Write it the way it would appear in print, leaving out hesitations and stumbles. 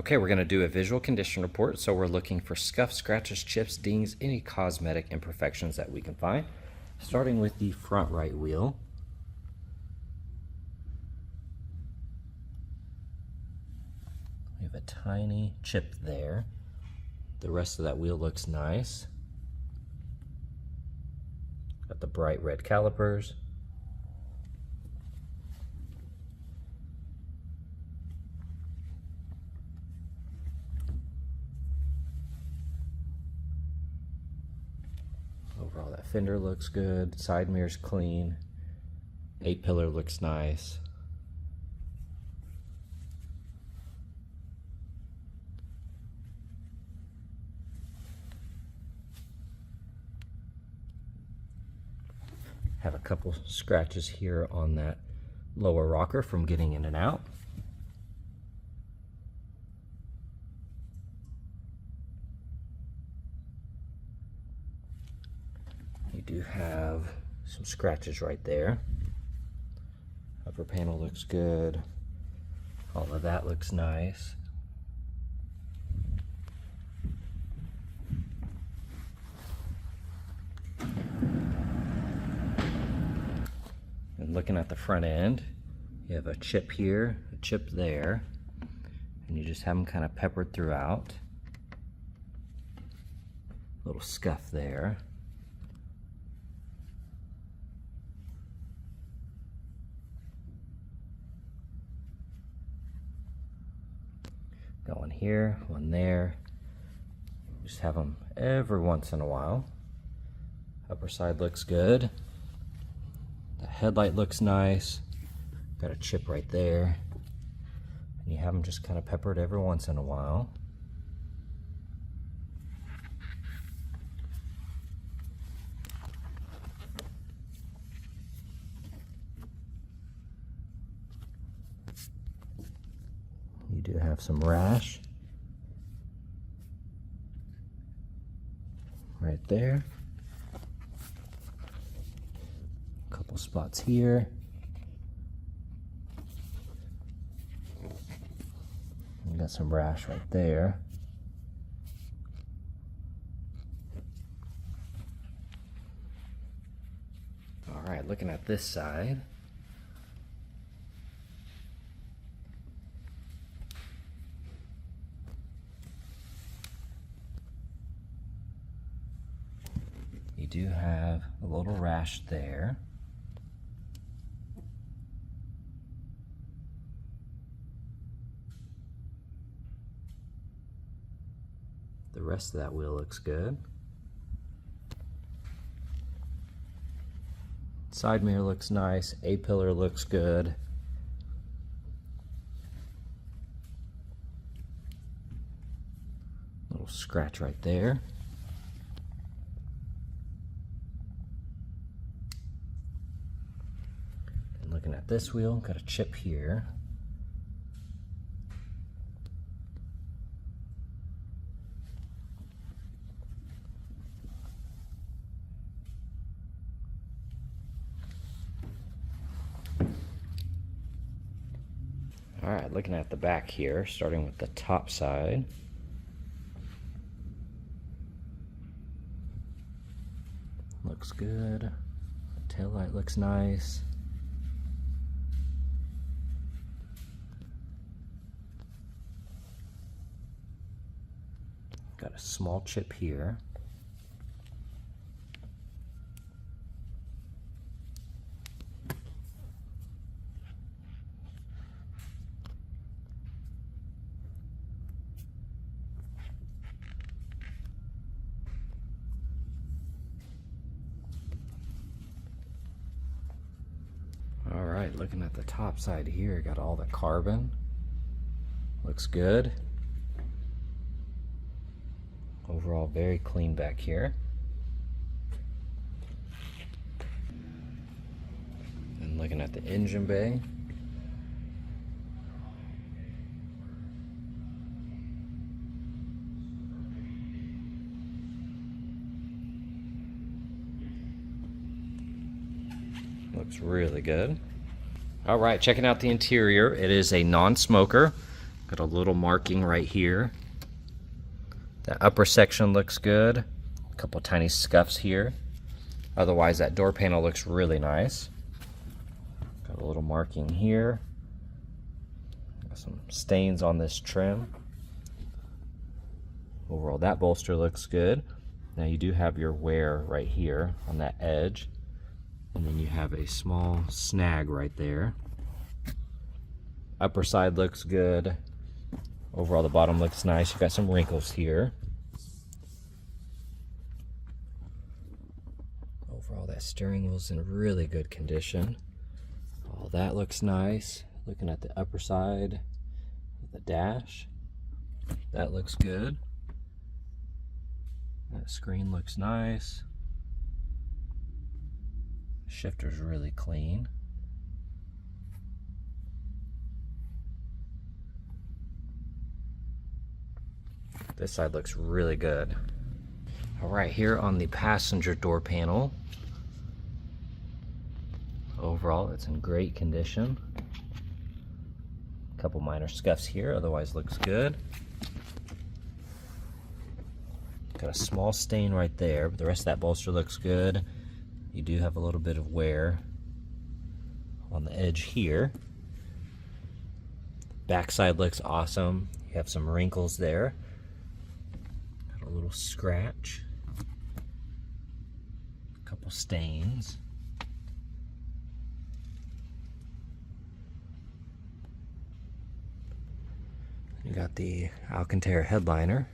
Okay, we're going to do a visual condition report. So we're looking for scuffs, scratches, chips, dings, any cosmetic imperfections that we can find. Starting with the front right wheel. We have a tiny chip there. The rest of that wheel looks nice. Got the bright red calipers. Overall, that fender looks good. Side mirror's clean. 8-pillar looks nice. Have a couple scratches here on that lower rocker from getting in and out. You do have some scratches right there. Upper panel looks good. All of that looks nice. And looking at the front end, you have a chip here, a chip there, and you just have them kind of peppered throughout. Little scuff there. Got one here, one there. Just have them every once in a while. Upper side looks good. The headlight looks nice. Got a chip right there. And you have them just kind of peppered every once in a while. You do have some rash right there. A couple spots here. You got some rash right there. All right, looking at this side. You do have a little rash there. The rest of that wheel looks good. Side mirror looks nice. A-pillar looks good. Little scratch right there. And looking at this wheel, got a chip here. All right, looking at the back here, starting with the top side. Looks good. Tail light looks nice. Got a small chip here. All right, looking at the top side here, got all the carbon. Looks good. Overall, very clean back here. And looking at the engine bay. Looks really good. All right, checking out the interior. It is a non-smoker. Got a little marking right here. The upper section looks good. A couple tiny scuffs here. Otherwise, that door panel looks really nice. Got a little marking here. Got some stains on this trim. Overall, that bolster looks good. Now you do have your wear right here on that edge. And then you have a small snag right there. Upper side looks good. Overall, the bottom looks nice. You got some wrinkles here. Overall, that steering wheel's in really good condition. All that looks nice. Looking at the upper side of the dash, that looks good. That screen looks nice. Shifter's really clean. This side looks really good. All right, here on the passenger door panel, overall it's in great condition. A couple minor scuffs here, otherwise looks good. Got a small stain right there, but the rest of that bolster looks good. You do have a little bit of wear on the edge here. Backside looks awesome. You have some wrinkles there. Got a little scratch. A couple stains. You got the Alcantara headliner.